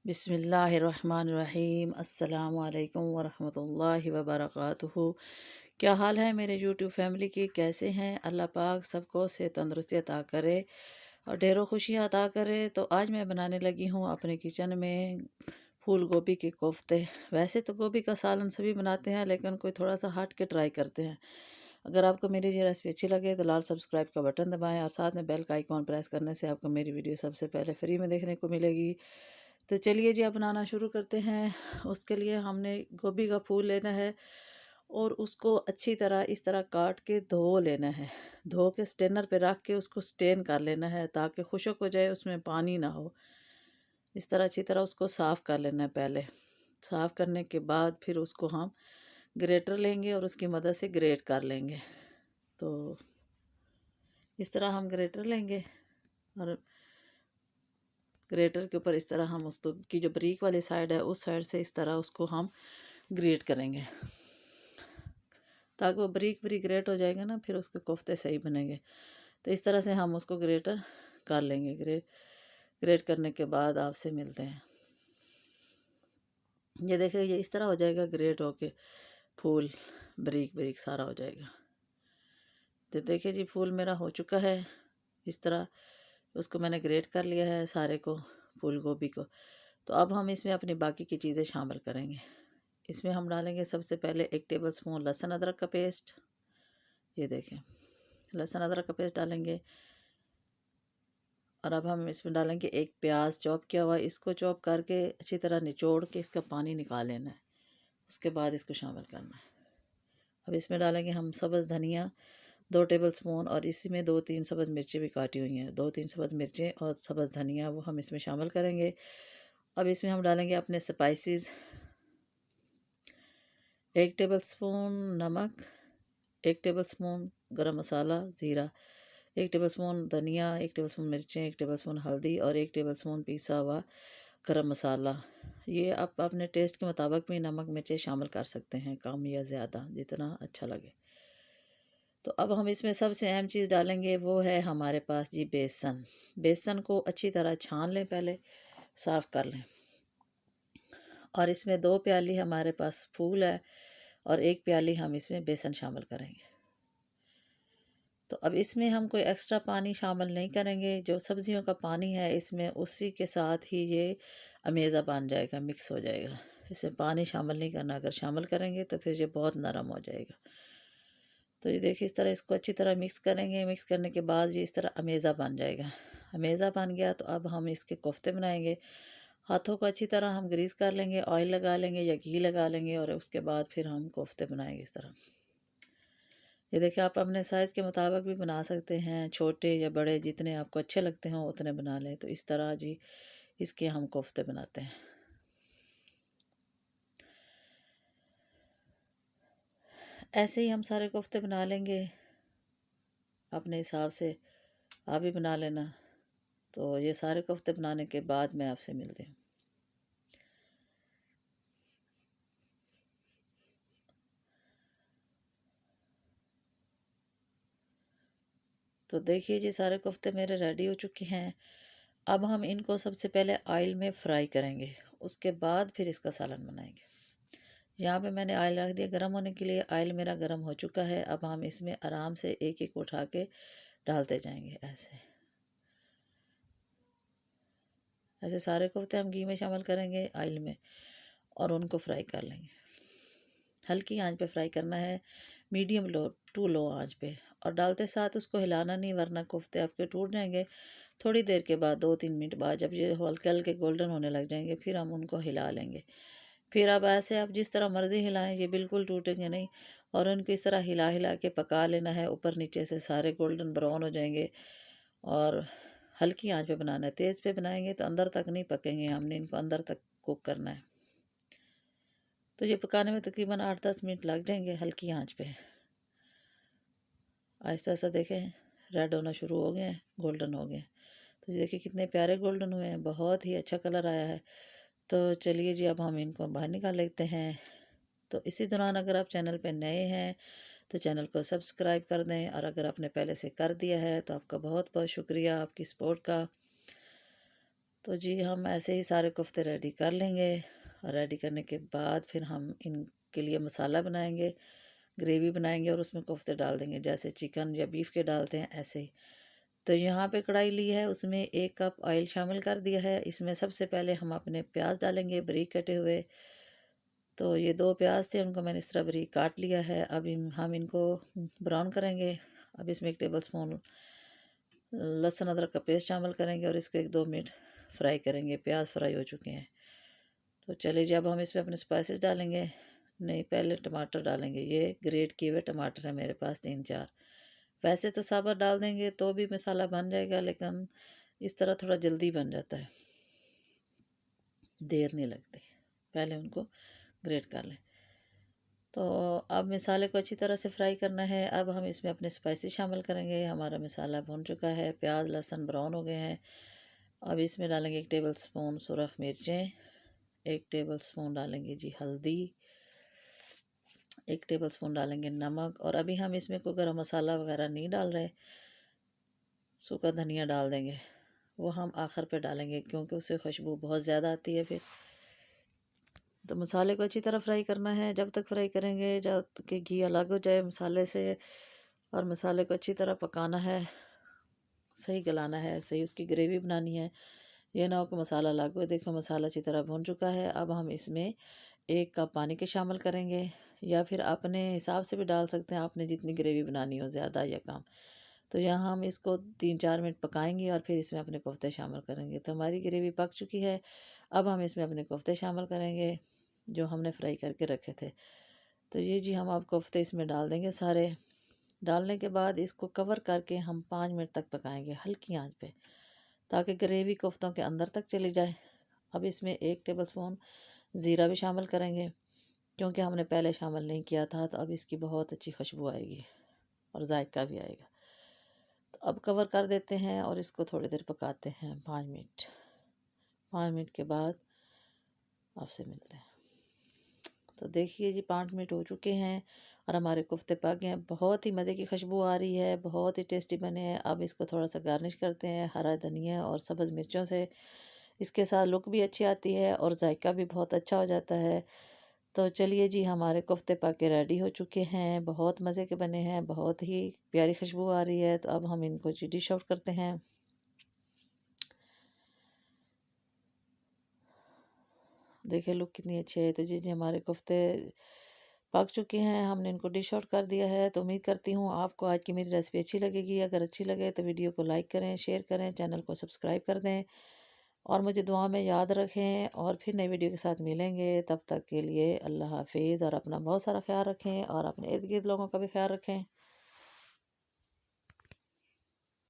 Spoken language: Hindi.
बिस्मिल्लाहिर्रहमानिर्रहीम अस्सलामु अलैकुम वरहमतुल्लाहि वबरकातुहू। क्या हाल है मेरे यूट्यूब फैमिली की? कैसे हैं? अल्लाह पाक सबको से तंदुरुस्ती अता करे और ढेरों खुशियाँ अता करे। तो आज मैं बनाने लगी हूँ अपने किचन में फूल गोभी के कोफ्ते। वैसे तो गोभी का सालन सभी बनाते हैं, लेकिन कोई थोड़ा सा हट के ट्राई करते हैं। अगर आपको मेरी ये रेसिपी अच्छी लगे तो लाल सब्सक्राइब का बटन दबाएं और साथ में बेल का आइकॉन प्रेस करने से आपको मेरी वीडियो सबसे पहले फ्री में देखने को मिलेगी। तो चलिए जी, अब बनाना शुरू करते हैं। उसके लिए हमने गोभी का फूल लेना है और उसको अच्छी तरह इस तरह काट के धो लेना है। धो के स्टेनर पे रख के उसको स्टेन कर लेना है ताकि खुश्क हो जाए, उसमें पानी ना हो। इस तरह अच्छी तरह उसको साफ़ कर लेना है पहले। साफ़ करने के बाद फिर उसको हम ग्रेटर लेंगे और उसकी मदद से ग्रेट कर लेंगे। तो इस तरह हम ग्रेटर लेंगे और ग्रेटर के ऊपर इस तरह हम उसको की जो बारीक वाली साइड है उस साइड से इस तरह उसको हम ग्रेट करेंगे ताकि वो बारीक बारीक ग्रेट हो जाएगा ना, फिर उसके कोफ्ते सही बनेंगे। तो इस तरह से हम उसको ग्रेटर कर लेंगे। ग्रेट करने के बाद आपसे मिलते हैं। ये देखिए, ये इस तरह हो जाएगा ग्रेट होके, फूल बारीक बारीक सारा हो जाएगा। तो देखिए जी, फूल मेरा हो चुका है। इस तरह उसको मैंने ग्रेट कर लिया है सारे को, फूल गोभी को। तो अब हम इसमें अपनी बाकी की चीज़ें शामिल करेंगे। इसमें हम डालेंगे सबसे पहले 1 टेबल स्पून लहसुन अदरक का पेस्ट। ये देखें, लहसुन अदरक का पेस्ट डालेंगे। और अब हम इसमें डालेंगे 1 प्याज चॉप किया हुआ। इसको चॉप करके अच्छी तरह निचोड़ के इसका पानी निकाल लेना है। उसके बाद इसको शामिल करना है। अब इसमें डालेंगे हम सब्ज़ धनिया 2 टेबल स्पून, और इसी में 2-3 सब्ज़ मिर्चें भी काटी हुई हैं। 2-3 सब्ज़ मिर्चें और सब्ज़ धनिया वो हम इसमें शामिल करेंगे। अब इसमें हम डालेंगे अपने स्पाइसेस। 1 टेबल स्पून नमक, 1 टेबल स्पून गरम मसाला ज़ीरा, 1 टेबल स्पून धनिया, 1 टेबल स्पून मिर्चें, 1 टेबल स्पून हल्दी और 1 टेबल स्पून पिसा हुआ गरम मसाला। ये आप अपने टेस्ट के मुताबिक भी नमक मिर्चें शामिल कर सकते हैं, कम या ज़्यादा, जितना अच्छा लगे। तो अब हम इसमें सबसे अहम चीज़ डालेंगे, वो है हमारे पास जी बेसन। बेसन को अच्छी तरह छान लें, पहले साफ़ कर लें। और इसमें 2 प्याली हमारे पास फूल है और 1 प्याली हम इसमें बेसन शामिल करेंगे। तो अब इसमें हम कोई एक्स्ट्रा पानी शामिल नहीं करेंगे। जो सब्ज़ियों का पानी है इसमें उसी के साथ ही ये अमेज़ा बन जाएगा, मिक्स हो जाएगा। इसमें पानी शामिल नहीं करना। अगर शामिल करेंगे तो फिर ये बहुत नरम हो जाएगा। तो ये देखिए, इस तरह इसको अच्छी तरह मिक्स करेंगे। मिक्स करने के बाद ये इस तरह अमेज़ा बन जाएगा। अमेज़ा बन गया तो अब हम इसके कोफ्ते बनाएंगे। हाथों को अच्छी तरह हम ग्रीस कर लेंगे, ऑयल लगा लेंगे या घी लगा लेंगे, और उसके बाद फिर हम कोफ्ते बनाएंगे इस तरह। ये देखिए, आप अपने साइज़ के मुताबिक भी बना सकते हैं, छोटे या बड़े, जितने आपको अच्छे लगते हों उतने बना लें। तो इस तरह जी इसके हम कोफ्ते बनाते हैं। ऐसे ही हम सारे कोफ्ते बना लेंगे अपने हिसाब से। आप भी बना लेना। तो ये सारे कोफ्ते बनाने के बाद मैं आपसे मिलती हूँ। तो देखिए जी, सारे कोफ्ते मेरे रेडी हो चुके हैं। अब हम इनको सबसे पहले ऑयल में फ्राई करेंगे, उसके बाद फिर इसका सालन बनाएंगे। यहाँ पे मैंने ऑयल रख दिया गर्म होने के लिए। ऑयल मेरा गर्म हो चुका है। अब हम इसमें आराम से एक एक उठा के डालते जाएंगे। ऐसे ऐसे सारे कोफ्ते हम घी में शामिल करेंगे, ऑयल में, और उनको फ्राई कर लेंगे। हल्की आंच पे फ्राई करना है, मीडियम लो टू लो आंच पे। और डालते साथ उसको हिलाना नहीं, वरना कोफ्ते आपके टूट जाएंगे। थोड़ी देर के बाद 2-3 मिनट बाद जब ये हल्के हल्के गोल्डन होने लग जाएंगे, फिर हम उनको हिला लेंगे। फिर अब ऐसे आप जिस तरह मर्ज़ी हिलाएं, ये बिल्कुल टूटेंगे नहीं। और उनको इस तरह हिला हिला के पका लेना है, ऊपर नीचे से सारे गोल्डन ब्राउन हो जाएंगे। और हल्की आंच पे बनाना है। तेज़ पे बनाएंगे तो अंदर तक नहीं पकेंगे, हमने इनको अंदर तक कुक करना है। तो ये पकाने में तकरीबन 8-10 मिनट लग जाएंगे हल्की आंच पे। आहिस्ता आहिस्ता देखें, रेड होना शुरू हो गए हैं, गोल्डन हो गए हैं। तो ये देखिए कितने प्यारे गोल्डन हुए हैं, बहुत ही अच्छा कलर आया है। तो चलिए जी, अब हम इनको बाहर निकाल लेते हैं। तो इसी दौरान अगर आप चैनल पे नए हैं तो चैनल को सब्सक्राइब कर दें, और अगर आपने पहले से कर दिया है तो आपका बहुत बहुत शुक्रिया आपकी सपोर्ट का। तो जी हम ऐसे ही सारे कोफ्ते रेडी कर लेंगे, और रेडी करने के बाद फिर हम इनके लिए मसाला बनाएंगे, ग्रेवी बनाएंगे और उसमें कोफ्ते डाल देंगे, जैसे चिकन या बीफ के डालते हैं ऐसे ही। तो यहाँ पे कढ़ाई ली है, उसमें 1 कप ऑयल शामिल कर दिया है। इसमें सबसे पहले हम अपने प्याज डालेंगे बारीक कटे हुए। तो ये 2 प्याज थे, उनको मैंने इस तरह बारीक काट लिया है। अब हम इनको ब्राउन करेंगे। अब इसमें 1 टेबल स्पून लहसुन अदरक का पेस्ट शामिल करेंगे और इसको 1-2 मिनट फ्राई करेंगे। प्याज फ्राई हो चुके हैं। तो चलिए जी अब हम इसमें अपने स्पाइसेस डालेंगे। नहीं, पहले टमाटर डालेंगे। ये ग्रेट किए हुए टमाटर है मेरे पास 3-4। वैसे तो साबुत डाल देंगे तो भी मसाला बन जाएगा, लेकिन इस तरह थोड़ा जल्दी बन जाता है, देर नहीं लगती। पहले उनको ग्रेट कर लें। तो अब मसाले को अच्छी तरह से फ्राई करना है। अब हम इसमें अपने स्पाइसेस शामिल करेंगे। हमारा मसाला भुन चुका है, प्याज लहसुन ब्राउन हो गए हैं। अब इसमें डालेंगे 1 टेबल स्पून सुरख मिर्चें, 1 टेबल स्पून डालेंगे जी हल्दी, 1 टेबल स्पून डालेंगे नमक। और अभी हम इसमें कोई गरम मसाला वगैरह नहीं डाल रहे। सूखा धनिया डाल देंगे, वो हम आखिर पे डालेंगे क्योंकि उससे खुशबू बहुत ज़्यादा आती है फिर। तो मसाले को अच्छी तरह फ्राई करना है, जब तक फ्राई करेंगे जब तक कि घी अलग हो जाए मसाले से। और मसाले को अच्छी तरह पकाना है, सही गलाना है, सही उसकी ग्रेवी बनानी है। ये ना हो कि मसाला अलग हो। देखो मसाला अच्छी तरह भुन चुका है। अब हम इसमें 1 कप पानी के शामिल करेंगे, या फिर अपने हिसाब से भी डाल सकते हैं, आपने जितनी ग्रेवी बनानी हो, ज़्यादा या कम। तो यहाँ हम इसको 3-4 मिनट पकाएंगे और फिर इसमें अपने कोफ्ते शामिल करेंगे। तो हमारी ग्रेवी पक चुकी है। अब हम इसमें अपने कोफ्ते शामिल करेंगे जो हमने फ्राई करके रखे थे। तो ये जी हम अब कोफ्ते इसमें डाल देंगे सारे। डालने के बाद इसको कवर करके हम 5 मिनट तक पकाएंगे हल्की आंच पे, ताकि ग्रेवी कोफ्तों के अंदर तक चली जाए। अब इसमें 1 टेबल स्पून ज़ीरा भी शामिल करेंगे, क्योंकि हमने पहले शामिल नहीं किया था। तो अब इसकी बहुत अच्छी खुशबू आएगी और जायका भी आएगा। तो अब कवर कर देते हैं और इसको थोड़ी देर पकाते हैं 5 मिनट। 5 मिनट के बाद आपसे मिलते हैं। तो देखिए जी 5 मिनट हो चुके हैं और हमारे कोफ्ते पक गए हैं। बहुत ही मज़े की खुशबू आ रही है, बहुत ही टेस्टी बने हैं। अब इसको थोड़ा सा गार्निश करते हैं हरा धनिया और सब्ज़ मिर्चों से। इसके साथ लुक भी अच्छी आती है और जायका भी बहुत अच्छा हो जाता है। तो चलिए जी हमारे कोफ्ते पक के रेडी हो चुके हैं, बहुत मज़े के बने हैं, बहुत ही प्यारी खुशबू आ रही है। तो अब हम इनको जी डिश आउट करते हैं। देखिए लुक कितनी अच्छी है। तो जी हमारे कोफ्ते पक चुके हैं, हमने इनको डिश आउट कर दिया है। तो उम्मीद करती हूँ आपको आज की मेरी रेसिपी अच्छी लगेगी। अगर अच्छी लगे तो वीडियो को लाइक करें, शेयर करें, चैनल को सब्सक्राइब कर दें और मुझे दुआ में याद रखें। और फिर नई वीडियो के साथ मिलेंगे, तब तक के लिए अल्लाह हाफिज़। और अपना बहुत सारा ख्याल रखें और अपने इर्द गिर्द लोगों का भी ख्याल रखें।